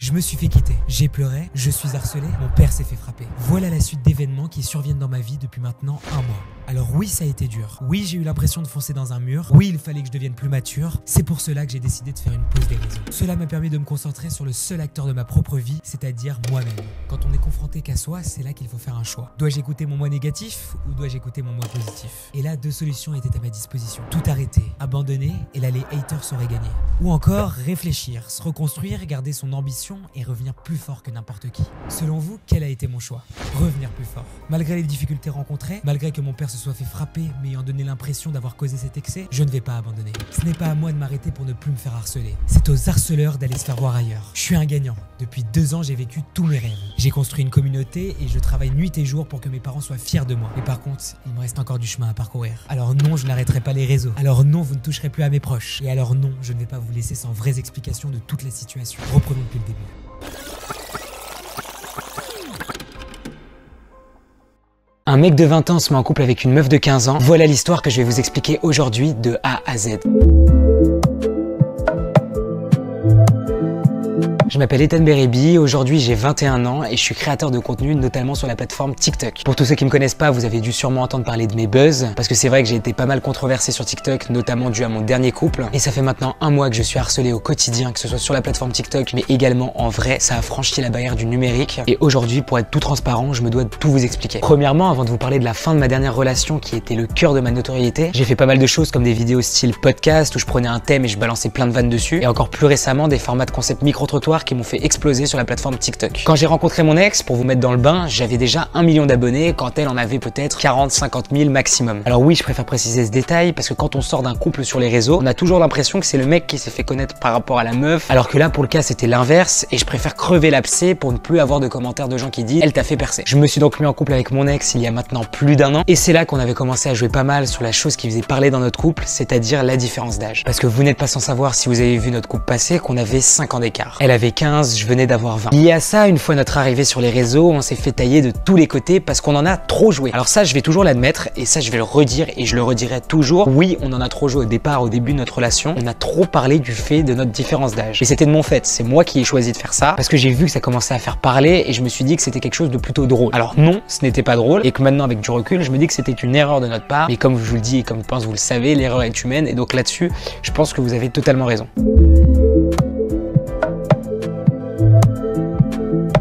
Je me suis fait quitter, j'ai pleuré, je suis harcelé, mon père s'est fait frapper. Voilà la suite d'événements qui surviennent dans ma vie depuis maintenant un mois. Alors oui, ça a été dur. Oui, j'ai eu l'impression de foncer dans un mur. Oui, il fallait que je devienne plus mature. C'est pour cela que j'ai décidé de faire une pause des réseaux. Cela m'a permis de me concentrer sur le seul acteur de ma propre vie, c'est-à-dire moi-même. Quand on est confronté qu'à soi, c'est là qu'il faut faire un choix. Dois-je écouter mon moi négatif ou dois-je écouter mon moi positif? Et là, deux solutions étaient à ma disposition. Tout arrêter, abandonner, et là les haters seraient gagnés. Ou encore réfléchir, se reconstruire, garder son ambition et revenir plus fort que n'importe qui. Selon vous, quel a été mon choix? Revenir plus fort. Malgré les difficultés rencontrées, malgré que mon père se soit fait frapper, m'ayant donné l'impression d'avoir causé cet excès, je ne vais pas abandonner. Ce n'est pas à moi de m'arrêter pour ne plus me faire harceler. C'est aux harceleurs d'aller se faire voir ailleurs. Je suis un gagnant. Depuis 2 ans, j'ai vécu tous mes rêves. J'ai construit une communauté et je travaille nuit et jour pour que mes parents soient fiers de moi. Mais par contre, il me reste encore du chemin à parcourir. Alors non, je n'arrêterai pas les réseaux. Alors non, vous ne toucherez plus à mes proches. Et alors non, je ne vais pas vous laisser sans vraies explications de toute la situation. Reprenons depuis le début. Un mec de 20 ans se met en couple avec une meuf de 15 ans. Voilà l'histoire que je vais vous expliquer aujourd'hui de A à Z. Je m'appelle Ethan Berebi, aujourd'hui j'ai 21 ans et je suis créateur de contenu notamment sur la plateforme TikTok. Pour tous ceux qui me connaissent pas, vous avez dû sûrement entendre parler de mes buzz parce que c'est vrai que j'ai été pas mal controversé sur TikTok, notamment dû à mon dernier couple. Et ça fait maintenant un mois que je suis harcelé au quotidien, que ce soit sur la plateforme TikTok mais également en vrai. Ça a franchi la barrière du numérique et aujourd'hui, pour être tout transparent, je me dois de tout vous expliquer. Premièrement, avant de vous parler de la fin de ma dernière relation qui était le cœur de ma notoriété, j'ai fait pas mal de choses comme des vidéos style podcast où je prenais un thème et je balançais plein de vannes dessus, et encore plus récemment des formats de concept micro-trottoir qui m'ont fait exploser sur la plateforme TikTok. Quand j'ai rencontré mon ex, pour vous mettre dans le bain, j'avais déjà 1 million d'abonnés quand elle en avait peut-être 40-50 000 maximum. Alors oui, je préfère préciser ce détail parce que quand on sort d'un couple sur les réseaux, on a toujours l'impression que c'est le mec qui s'est fait connaître par rapport à la meuf, alors que là pour le cas c'était l'inverse et je préfère crever l'abcès pour ne plus avoir de commentaires de gens qui disent « elle t'a fait percer ». Je me suis donc mis en couple avec mon ex il y a maintenant plus d'1 an et c'est là qu'on avait commencé à jouer pas mal sur la chose qui faisait parler dans notre couple, c'est-à-dire la différence d'âge. Parce que vous n'êtes pas sans savoir, si vous avez vu notre couple passer, qu'on avait 5 ans d'écart. Elle avait 15, je venais d'avoir 20. Lié à ça, une fois notre arrivée sur les réseaux, on s'est fait tailler de tous les côtés parce qu'on en a trop joué. Alors ça, je vais toujours l'admettre et ça, je vais le redire et je le redirai toujours. Oui, on en a trop joué au début de notre relation. On a trop parlé du fait de notre différence d'âge. Et c'était de mon fait. C'est moi qui ai choisi de faire ça parce que j'ai vu que ça commençait à faire parler et je me suis dit que c'était quelque chose de plutôt drôle. Alors non, ce n'était pas drôle et que maintenant, avec du recul, je me dis que c'était une erreur de notre part. Mais comme je vous le dis et comme je pense vous le savez, l'erreur est humaine et donc là-dessus, je pense que vous avez totalement raison.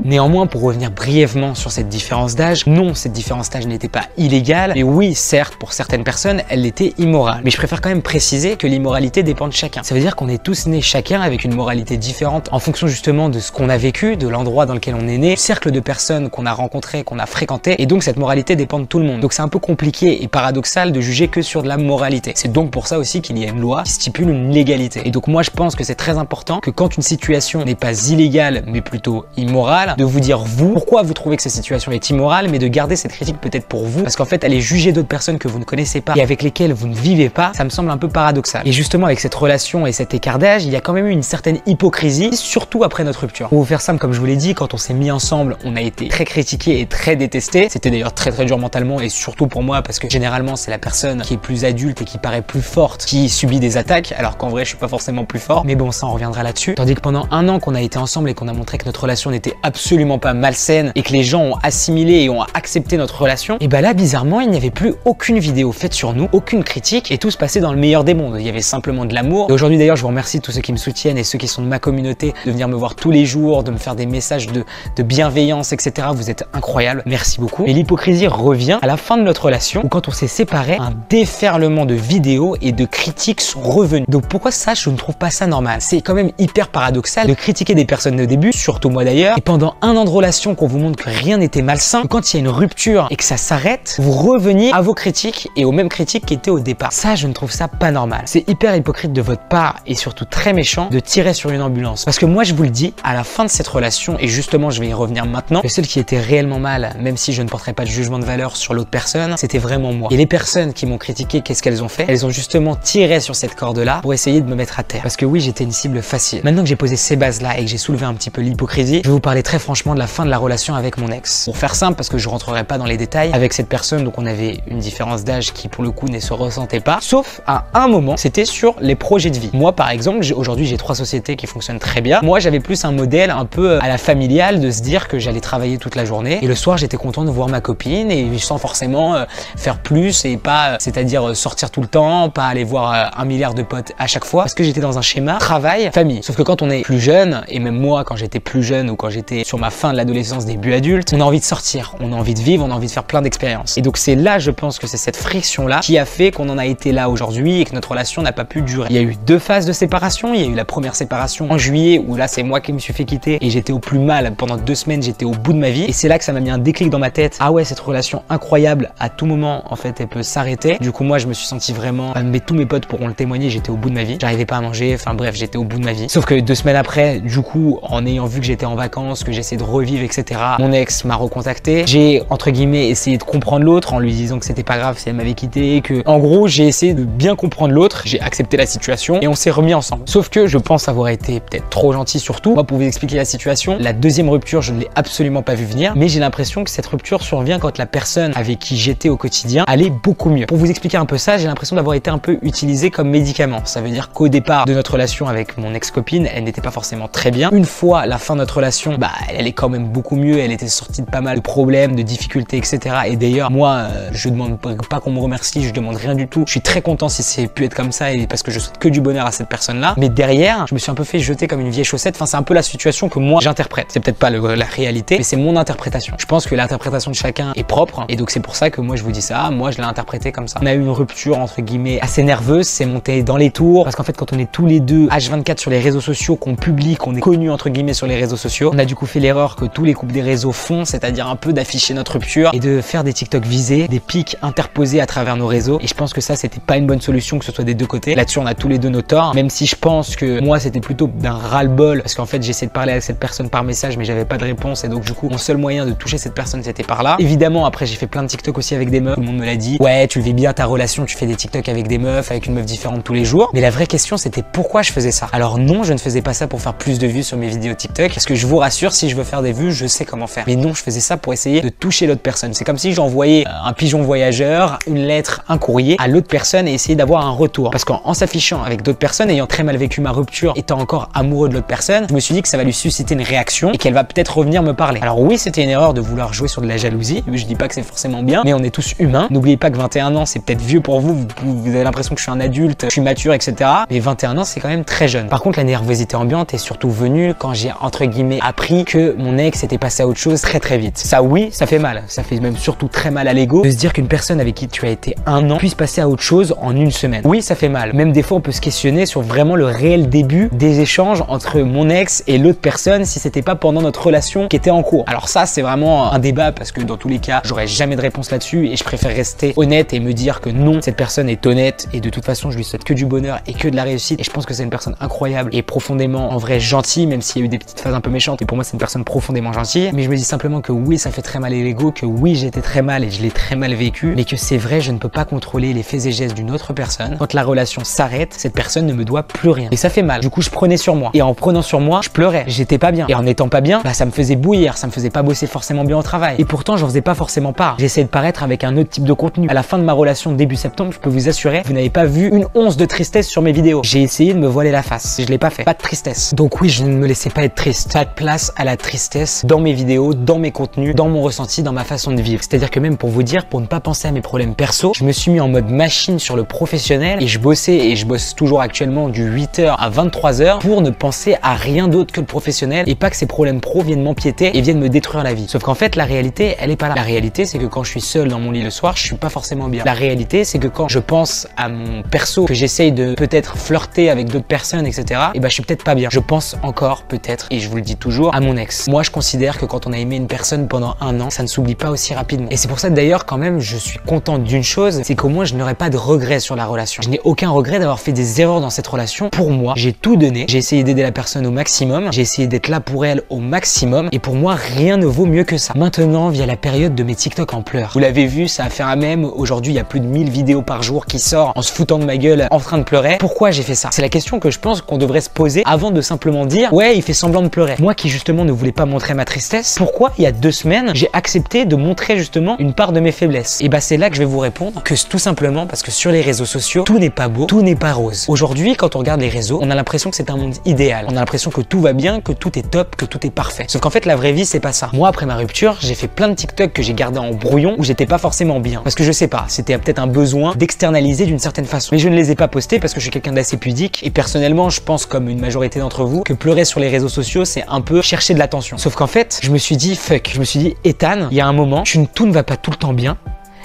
Néanmoins, pour revenir brièvement sur cette différence d'âge, non, cette différence d'âge n'était pas illégale, mais oui, certes, pour certaines personnes, elle était immorale. Mais je préfère quand même préciser que l'immoralité dépend de chacun. Ça veut dire qu'on est tous nés chacun avec une moralité différente en fonction justement de ce qu'on a vécu, de l'endroit dans lequel on est né, du cercle de personnes qu'on a rencontrées, qu'on a fréquentées, et donc cette moralité dépend de tout le monde. Donc c'est un peu compliqué et paradoxal de juger que sur de la moralité. C'est donc pour ça aussi qu'il y a une loi qui stipule une légalité. Et donc moi je pense que c'est très important que quand une situation n'est pas illégale, mais plutôt immorale, de vous dire vous, pourquoi vous trouvez que cette situation est immorale, mais de garder cette critique peut-être pour vous, parce qu'en fait elle est jugée d'autres personnes que vous ne connaissez pas et avec lesquelles vous ne vivez pas, ça me semble un peu paradoxal. Et justement avec cette relation et cet écart d'âge, il y a quand même eu une certaine hypocrisie, surtout après notre rupture. Pour vous faire simple, comme je vous l'ai dit, quand on s'est mis ensemble, on a été très critiqué et très détesté. C'était d'ailleurs très dur mentalement et surtout pour moi parce que généralement c'est la personne qui est plus adulte et qui paraît plus forte qui subit des attaques, alors qu'en vrai je suis pas forcément plus fort, mais bon ça on reviendra là-dessus. Tandis que pendant 1 an qu'on a été ensemble et qu'on a montré que notre relation n'était absolument pas malsaine et que les gens ont assimilé et ont accepté notre relation, et bah là bizarrement il n'y avait plus aucune vidéo faite sur nous, aucune critique et tout se passait dans le meilleur des mondes. Il y avait simplement de l'amour. Et aujourd'hui d'ailleurs je vous remercie tous ceux qui me soutiennent et ceux qui sont de ma communauté de venir me voir tous les jours, de me faire des messages de bienveillance, etc. Vous êtes incroyables, merci beaucoup. Et l'hypocrisie revient à la fin de notre relation où quand on s'est séparés, un déferlement de vidéos et de critiques sont revenus. Donc pourquoi ça, je ne trouve pas ça normal? C'est quand même hyper paradoxal de critiquer des personnes de début, surtout moi d'ailleurs, et pendant 1 an de relation qu'on vous montre que rien n'était malsain, que quand il y a une rupture et que ça s'arrête, vous reveniez à vos critiques et aux mêmes critiques qui étaient au départ. Ça, je ne trouve ça pas normal. C'est hyper hypocrite de votre part et surtout très méchant de tirer sur une ambulance. Parce que moi, je vous le dis, à la fin de cette relation, et justement, je vais y revenir maintenant, le seul qui était réellement mal, même si je ne porterai pas de jugement de valeur sur l'autre personne, c'était vraiment moi. Et les personnes qui m'ont critiqué, qu'est-ce qu'elles ont fait? Elles ont justement tiré sur cette corde-là pour essayer de me mettre à terre. Parce que oui, j'étais une cible facile. Maintenant que j'ai posé ces bases-là et que j'ai soulevé un petit peu l'hypocrisie, je vais vous parler très franchement de la fin de la relation avec mon ex. Pour faire simple, parce que je rentrerai pas dans les détails, avec cette personne, donc on avait une différence d'âge qui pour le coup ne se ressentait pas, sauf à un moment, c'était sur les projets de vie. Moi par exemple, aujourd'hui j'ai 3 sociétés qui fonctionnent très bien. Moi j'avais plus un modèle un peu à la familiale de se dire que j'allais travailler toute la journée et le soir j'étais content de voir ma copine et sans forcément faire plus et pas, c'est-à-dire sortir tout le temps, pas aller voir 1 milliard de potes à chaque fois, parce que j'étais dans un schéma travail, famille. Sauf que quand on est plus jeune, et même moi quand j'étais plus jeune ou quand j'étais sur ma fin de l'adolescence, début adulte, on a envie de sortir, on a envie de vivre, on a envie de faire plein d'expériences. Et donc c'est là, je pense que c'est cette friction là qui a fait qu'on en a été là aujourd'hui et que notre relation n'a pas pu durer. Il y a eu 2 phases de séparation. Il y a eu la première séparation en juillet où là c'est moi qui me suis fait quitter et j'étais au plus mal pendant 2 semaines, j'étais au bout de ma vie et c'est là que ça m'a mis un déclic dans ma tête. Ah ouais, cette relation incroyable, à tout moment en fait elle peut s'arrêter. Du coup moi je me suis senti vraiment, mais tous mes potes pourront le témoigner, j'étais au bout de ma vie, j'arrivais pas à manger, enfin bref, j'étais au bout de ma vie. Sauf que 2 semaines après, du coup, en ayant vu que j'étais en vacances, que j'essayais de revivre, etc., mon ex m'a recontacté. J'ai entre guillemets essayé de comprendre l'autre en lui disant que c'était pas grave si elle m'avait quitté, que en gros j'ai essayé de bien comprendre l'autre, j'ai accepté la situation et on s'est remis ensemble. Sauf que je pense avoir été peut-être trop gentil surtout. Moi pour vous expliquer la situation, la 2e rupture je ne l'ai absolument pas vu venir, mais j'ai l'impression que cette rupture survient quand la personne avec qui j'étais au quotidien allait beaucoup mieux. Pour vous expliquer un peu ça, j'ai l'impression d'avoir été un peu utilisé comme médicament. Ça veut dire qu'au départ de notre relation avec mon ex-copine, elle n'était pas forcément très bien. Une fois la fin de notre relation, elle est quand même beaucoup mieux, elle était sortie de pas mal de problèmes, de difficultés, etc. Et d'ailleurs, moi, je demande pas qu'on me remercie, je demande rien du tout. Je suis très content si c'est pu être comme ça et parce que je souhaite que du bonheur à cette personne-là. Mais derrière, je me suis un peu fait jeter comme une vieille chaussette. Enfin, c'est un peu la situation que moi j'interprète. C'est peut-être pas la réalité, mais c'est mon interprétation. Je pense que l'interprétation de chacun est propre et donc c'est pour ça que moi je vous dis ça. Moi, je l'ai interprété comme ça. On a eu une rupture entre guillemets assez nerveuse, c'est monté dans les tours parce qu'en fait, quand on est tous les deux H24 sur les réseaux sociaux, qu'on publie, qu'on est connu entre guillemets sur les réseaux sociaux, on a du coup fait l'erreur que tous les couples des réseaux font, c'est-à-dire un peu d'afficher notre rupture et de faire des TikTok visés, des pics interposés à travers nos réseaux. Et je pense que ça, c'était pas une bonne solution que ce soit des 2 côtés. Là-dessus, on a tous les 2 nos torts, même si je pense que moi, c'était plutôt d'un ras-le-bol parce qu'en fait, j'essayais de parler avec cette personne par message, mais j'avais pas de réponse et donc du coup, mon seul moyen de toucher cette personne, c'était par là. Évidemment, après, j'ai fait plein de TikTok aussi avec des meufs. Tout le monde me l'a dit. Ouais, tu vis bien ta relation, tu fais des TikTok avec des meufs, avec une meuf différente tous les jours. Mais la vraie question, c'était pourquoi je faisais ça. Alors non, je ne faisais pas ça pour faire plus de vues sur mes vidéos TikTok parce que je vous rassure, si je veux faire des vues, je sais comment faire. Mais non, je faisais ça pour essayer de toucher l'autre personne. C'est comme si j'envoyais un pigeon voyageur, une lettre, un courrier à l'autre personne et essayer d'avoir un retour. Parce qu'en s'affichant avec d'autres personnes, ayant très mal vécu ma rupture, étant encore amoureux de l'autre personne, je me suis dit que ça va lui susciter une réaction et qu'elle va peut-être revenir me parler. Alors oui, c'était une erreur de vouloir jouer sur de la jalousie. Je dis pas que c'est forcément bien, mais on est tous humains. N'oubliez pas que 21 ans, c'est peut-être vieux pour vous. Vous avez l'impression que je suis un adulte, je suis mature, etc. Mais 21 ans, c'est quand même très jeune. Par contre, la nervosité ambiante est surtout venue quand j'ai entre guillemets appris que mon ex était passé à autre chose très vite. Ça, oui, ça fait mal. Ça fait même surtout très mal à l'ego de se dire qu'une personne avec qui tu as été 1 an puisse passer à autre chose en 1 semaine. Oui, ça fait mal. Même des fois, on peut se questionner sur vraiment le réel début des échanges entre mon ex et l'autre personne si c'était pas pendant notre relation qui était en cours. Alors ça, c'est vraiment un débat parce que dans tous les cas, j'aurais jamais de réponse là-dessus et je préfère rester honnête et me dire que non, cette personne est honnête et de toute façon, je lui souhaite que du bonheur et que de la réussite et je pense que c'est une personne incroyable et profondément en vrai gentille, même s'il y a eu des petites phases un peu méchantes et pour moi, c'est une personne profondément gentille. Mais je me dis simplement que oui, ça fait très mal à l'ego, que oui, j'étais très mal et je l'ai très mal vécu, mais que c'est vrai, je ne peux pas contrôler les faits et gestes d'une autre personne. Quand la relation s'arrête, cette personne ne me doit plus rien. Et ça fait mal. Du coup, je prenais sur moi. Et en prenant sur moi, je pleurais. J'étais pas bien. Et en n'étant pas bien, ça me faisait bouillir, ça me faisait pas bosser forcément bien au travail. Et pourtant, j'en faisais pas forcément part. J'essayais de paraître avec un autre type de contenu. À la fin de ma relation début septembre, je peux vous assurer, vous n'avez pas vu une once de tristesse sur mes vidéos. J'ai essayé de me voiler la face. Je l'ai pas fait. Pas de tristesse. Donc oui, je ne me laissais pas être triste. Pas de place à la tristesse dans mes vidéos, dans mes contenus, dans mon ressenti, dans ma façon de vivre. C'est-à-dire que même pour vous dire, pour ne pas penser à mes problèmes perso, je me suis mis en mode machine sur le professionnel et je bossais et je bosse toujours actuellement du 8h à 23h pour ne penser à rien d'autre que le professionnel et pas que ces problèmes pro viennent m'empiéter et viennent me détruire la vie. Sauf qu'en fait, la réalité, elle est pas là. La réalité, c'est que quand je suis seul dans mon lit le soir, je suis pas forcément bien. La réalité, c'est que quand je pense à mon perso, que j'essaye de peut-être flirter avec d'autres personnes, etc., et je suis peut-être pas bien. Je pense encore peut-être, et je vous le dis toujours, à mon ex. Moi, je considère que quand on a aimé une personne pendant 1 an, ça ne s'oublie pas aussi rapidement. Et c'est pour ça d'ailleurs quand même, je suis content d'une chose, c'est qu'au moins je n'aurai pas de regrets sur la relation. Je n'ai aucun regret d'avoir fait des erreurs dans cette relation. Pour moi, j'ai tout donné. J'ai essayé d'aider la personne au maximum. J'ai essayé d'être là pour elle au maximum. Et pour moi, rien ne vaut mieux que ça. Maintenant, via la période de mes TikTok en pleurs. Vous l'avez vu, ça a fait un mème. Aujourd'hui, il y a plus de 1000 vidéos par jour qui sortent en se foutant de ma gueule, en train de pleurer. Pourquoi j'ai fait ça? C'est la question que je pense qu'on devrait se poser avant de simplement dire ouais, il fait semblant de pleurer. Moi qui justement ne voulais pas montrer ma tristesse, pourquoi il y a 2 semaines, j'ai accepté de montrer justement une part de mes faiblesses? Et bah c'est là que je vais vous répondre que tout simplement parce que sur les réseaux sociaux, tout n'est pas beau, tout n'est pas rose. Aujourd'hui, quand on regarde les réseaux, on a l'impression que c'est un monde idéal. On a l'impression que tout va bien, que tout est top, que tout est parfait. Sauf qu'en fait, la vraie vie, c'est pas ça. Moi, après ma rupture, j'ai fait plein de TikTok que j'ai gardé en brouillon où j'étais pas forcément bien. Parce que je sais pas, c'était peut-être un besoin d'externaliser d'une certaine façon. Mais je ne les ai pas postés parce que je suis quelqu'un d'assez pudique et personnellement, je pense comme une majorité d'entre vous que pleurer sur les réseaux sociaux, c'est un peu chercher de l'attention. Sauf qu'en fait, je me suis dit fuck, je me suis dit Ethan, il y a un moment, tout ne va pas tout le temps bien.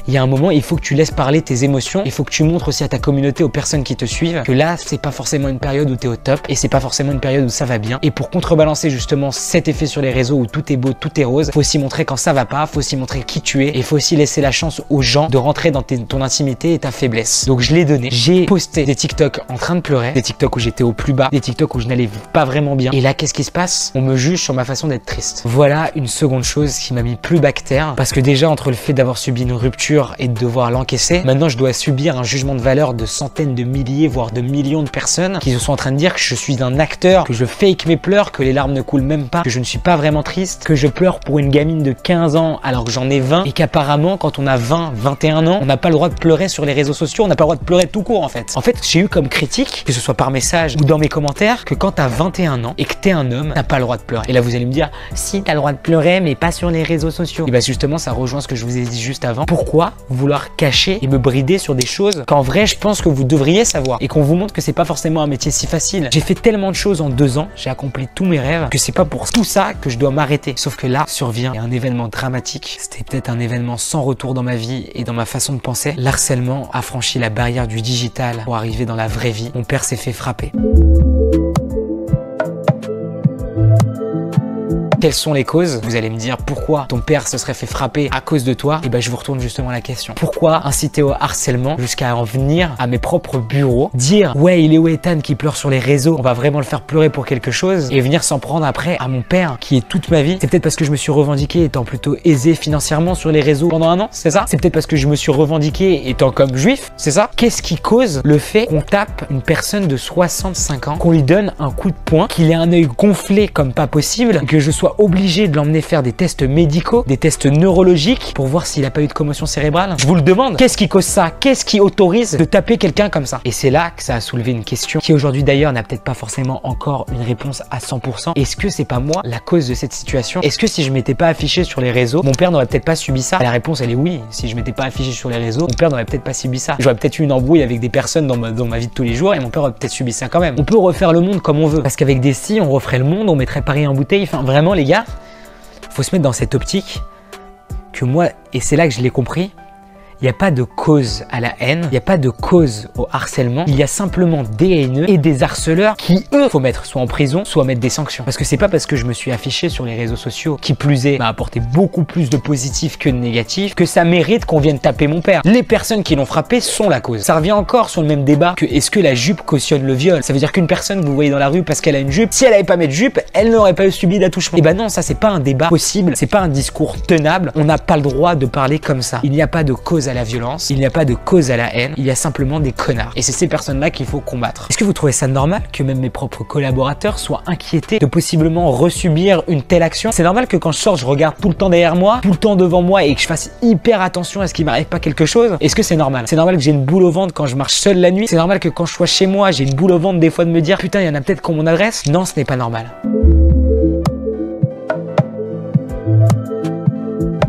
Il y a un moment, il faut que tu laisses parler tes émotions. Il faut que tu montres aussi à ta communauté, aux personnes qui te suivent, que là, c'est pas forcément une période où tu es au top et c'est pas forcément une période où ça va bien. Et pour contrebalancer justement cet effet sur les réseaux où tout est beau, tout est rose, faut aussi montrer quand ça va pas, faut aussi montrer qui tu es et faut aussi laisser la chance aux gens de rentrer dans ton intimité et ta faiblesse. Donc je l'ai donné. J'ai posté des TikTok en train de pleurer, des TikTok où j'étais au plus bas, des TikTok où je n'allais pas vraiment bien. Et là, qu'est-ce qui se passe? On me juge sur ma façon d'être triste. Voilà une seconde chose qui m'a mis plus bas que terre parce que déjà entre le fait d'avoir subi une rupture et de devoir l'encaisser, maintenant je dois subir un jugement de valeur de centaines de milliers voire de millions de personnes qui sont en train de dire que je suis un acteur, que je fake mes pleurs, que les larmes ne coulent même pas, que je ne suis pas vraiment triste, que je pleure pour une gamine de 15 ans alors que j'en ai 20 et qu'apparemment quand on a 20, 21 ans, on n'a pas le droit de pleurer sur les réseaux sociaux, on n'a pas le droit de pleurer tout court en fait. En fait, j'ai eu comme critique, que ce soit par message ou dans mes commentaires, que quand t'as 21 ans et que t'es un homme, t'as pas le droit de pleurer. Et là vous allez me dire, si t'as le droit de pleurer mais pas sur les réseaux sociaux. Et bah justement ça rejoint ce que je vous ai dit juste avant. Pourquoi vouloir cacher et me brider sur des choses qu'en vrai je pense que vous devriez savoir et qu'on vous montre que c'est pas forcément un métier si facile. J'ai fait tellement de choses en 2 ans, j'ai accompli tous mes rêves que c'est pas pour tout ça que je dois m'arrêter. Sauf que là survient un événement dramatique. C'était peut-être un événement sans retour dans ma vie et dans ma façon de penser. L'harcèlement a franchi la barrière du digital pour arriver dans la vraie vie. Mon père s'est fait frapper. Quelles sont les causes? Vous allez me dire pourquoi ton père se serait fait frapper à cause de toi. Et ben je vous retourne justement la question. Pourquoi inciter au harcèlement jusqu'à en venir à mes propres bureaux, dire ouais il est où Ethan qui pleure sur les réseaux, on va vraiment le faire pleurer pour quelque chose et venir s'en prendre après à mon père qui est toute ma vie. C'est peut-être parce que je me suis revendiqué étant plutôt aisé financièrement sur les réseaux pendant 1 an, c'est ça? C'est peut-être parce que je me suis revendiqué étant comme juif, c'est ça? Qu'est-ce qui cause le fait qu'on tape une personne de 65 ans, qu'on lui donne un coup de poing, qu'il ait un œil gonflé comme pas possible, que je sois obligé de l'emmener faire des tests médicaux, des tests neurologiques pour voir s'il a pas eu de commotion cérébrale? Je vous le demande. Qu'est-ce qui cause ça? Qu'est-ce qui autorise de taper quelqu'un comme ça? Et c'est là que ça a soulevé une question qui aujourd'hui d'ailleurs n'a peut-être pas forcément encore une réponse à 100%. Est-ce que c'est pas moi la cause de cette situation? Est-ce que si je m'étais pas affiché sur les réseaux, mon père n'aurait peut-être pas subi ça? La réponse elle est oui. Si je m'étais pas affiché sur les réseaux, mon père n'aurait peut-être pas subi ça. J'aurais peut-être eu une embrouille avec des personnes dans ma vie de tous les jours et mon père aurait peut-être subi ça quand même. On peut refaire le monde comme on veut parce qu'avec des si on referait le monde, on mettrait Paris en bouteille. Enfin vraiment les gars, faut se mettre dans cette optique que moi, et c'est là que je l'ai compris, il n'y a pas de cause à la haine, il n'y a pas de cause au harcèlement, il y a simplement des haineux et des harceleurs qui, eux, faut mettre soit en prison, soit mettre des sanctions. Parce que c'est pas parce que je me suis affiché sur les réseaux sociaux, qui plus est, m'a apporté beaucoup plus de positifs que de négatifs, que ça mérite qu'on vienne taper mon père. Les personnes qui l'ont frappé sont la cause. Ça revient encore sur le même débat que est-ce que la jupe cautionne le viol? Ça veut dire qu'une personne que vous voyez dans la rue parce qu'elle a une jupe, si elle n'avait pas mis de jupe, elle n'aurait pas eu subi d'attouchement. Et bah non, ça c'est pas un débat possible, c'est pas un discours tenable, on n'a pas le droit de parler comme ça. Il n'y a pas de cause à la violence, il n'y a pas de cause à la haine, il y a simplement des connards. Et c'est ces personnes-là qu'il faut combattre. Est-ce que vous trouvez ça normal que même mes propres collaborateurs soient inquiétés de possiblement resubir une telle action? C'est normal que quand je sors, je regarde tout le temps derrière moi, tout le temps devant moi et que je fasse hyper attention à ce qu'il m'arrive pas quelque chose? Est-ce que c'est normal? C'est normal que j'ai une boule au ventre quand je marche seul la nuit? C'est normal que quand je sois chez moi, j'ai une boule au ventre des fois de me dire putain, il y en a peut-être qui ont mon adresse? Non, ce n'est pas normal.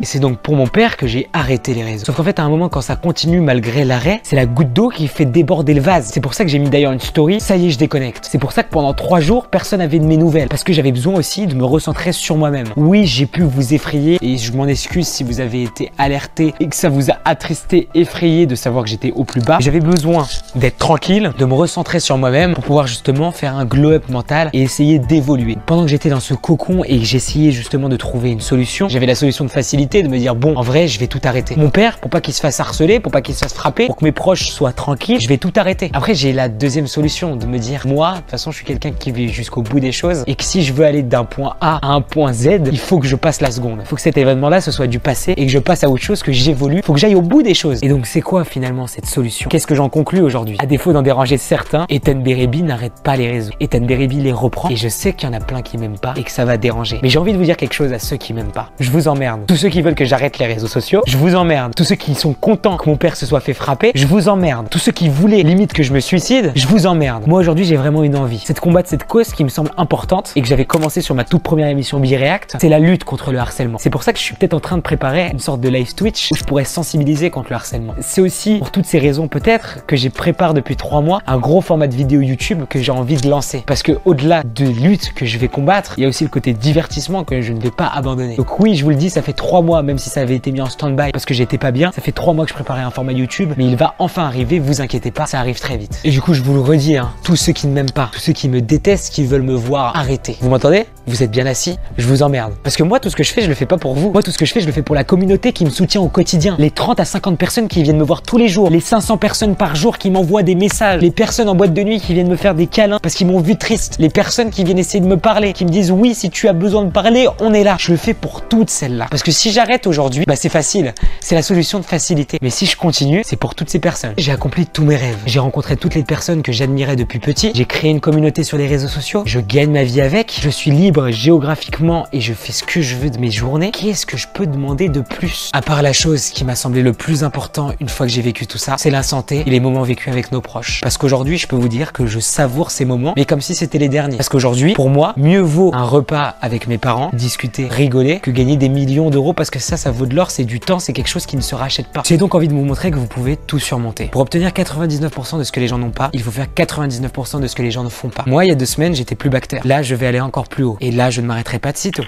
Et c'est donc pour mon père que j'ai arrêté les réseaux. Sauf qu'en fait, à un moment, quand ça continue malgré l'arrêt, c'est la goutte d'eau qui fait déborder le vase. C'est pour ça que j'ai mis d'ailleurs une story, ça y est, je déconnecte. C'est pour ça que pendant 3 jours, personne n'avait de mes nouvelles. Parce que j'avais besoin aussi de me recentrer sur moi-même. Oui, j'ai pu vous effrayer et je m'en excuse si vous avez été alerté et que ça vous a attristé, effrayé de savoir que j'étais au plus bas. J'avais besoin d'être tranquille, de me recentrer sur moi-même pour pouvoir justement faire un glow-up mental et essayer d'évoluer. Pendant que j'étais dans ce cocon et que j'essayais justement de trouver une solution, j'avais la solution de facilité lucidité de me dire bon, en vrai, je vais tout arrêter. Mon père, pour pas qu'il se fasse harceler, pour pas qu'il se fasse frapper, pour que mes proches soient tranquilles, je vais tout arrêter. Après, j'ai la deuxième solution de me dire moi, de toute façon, je suis quelqu'un qui vit jusqu'au bout des choses et que si je veux aller d'un point A à un point Z, il faut que je passe la seconde. Il faut que cet événement-là, ce soit du passé et que je passe à autre chose, que j'évolue. Il faut que j'aille au bout des choses. Et donc, c'est quoi finalement cette solution? Qu'est-ce que j'en conclus aujourd'hui? À défaut d'en déranger certains, Ethan Berebi n'arrête pas les réseaux. Ethan Berebi les reprend et je sais qu'il y en a plein qui m'aiment pas et que ça va déranger. Mais j'ai envie de vous dire quelque chose à ceux qui m'aiment pas. Je vous emmerde. Tous ceux qui veulent que j'arrête les réseaux sociaux, je vous emmerde. Tous ceux qui sont contents que mon père se soit fait frapper, je vous emmerde. Tous ceux qui voulaient limite que je me suicide, je vous emmerde. Moi aujourd'hui, j'ai vraiment une envie. C'est de combattre cette cause qui me semble importante et que j'avais commencé sur ma toute première émission Bireact. C'est la lutte contre le harcèlement. C'est pour ça que je suis peut-être en train de préparer une sorte de live Twitch où je pourrais sensibiliser contre le harcèlement. C'est aussi pour toutes ces raisons peut-être que j'ai préparé depuis 3 mois un gros format de vidéo YouTube que j'ai envie de lancer. Parce que au-delà de lutte que je vais combattre, il y a aussi le côté divertissement que je ne vais pas abandonner. Donc oui, je vous le dis, ça fait 3 mois, même si ça avait été mis en stand-by parce que j'étais pas bien, ça fait 3 mois que je préparais un format YouTube, mais il va enfin arriver, vous inquiétez pas, ça arrive très vite. Et du coup, je vous le redis, hein, tous ceux qui ne m'aiment pas, tous ceux qui me détestent, qui veulent me voir arrêter. Vous m'entendez? Vous êtes bien assis? Je vous emmerde. Parce que moi, tout ce que je fais, je le fais pas pour vous. Moi, tout ce que je fais, je le fais pour la communauté qui me soutient au quotidien. Les 30 à 50 personnes qui viennent me voir tous les jours, les 500 personnes par jour qui m'envoient des messages, les personnes en boîte de nuit qui viennent me faire des câlins parce qu'ils m'ont vu triste, les personnes qui viennent essayer de me parler, qui me disent oui, si tu as besoin de parler, on est là. Je le fais pour toutes celles-là. Parce que si j'arrête aujourd'hui, bah c'est facile. C'est la solution de facilité. Mais si je continue, c'est pour toutes ces personnes. J'ai accompli tous mes rêves. J'ai rencontré toutes les personnes que j'admirais depuis petit. J'ai créé une communauté sur les réseaux sociaux. Je gagne ma vie avec. Je suis libre géographiquement et je fais ce que je veux de mes journées. Qu'est-ce que je peux demander de plus? À part la chose qui m'a semblé le plus important une fois que j'ai vécu tout ça, c'est la santé et les moments vécus avec nos proches. Parce qu'aujourd'hui, je peux vous dire que je savoure ces moments, mais comme si c'était les derniers. Parce qu'aujourd'hui, pour moi, mieux vaut un repas avec mes parents, discuter, rigoler, que gagner des millions d'euros parce que ça vaut de l'or, c'est du temps, c'est quelque chose qui ne se rachète pas. J'ai donc envie de vous montrer que vous pouvez tout surmonter. Pour obtenir 99% de ce que les gens n'ont pas, il faut faire 99% de ce que les gens ne font pas. Moi, il y a 2 semaines, j'étais plus bactère. Là, je vais aller encore plus haut. Et là, je ne m'arrêterai pas de sitôt.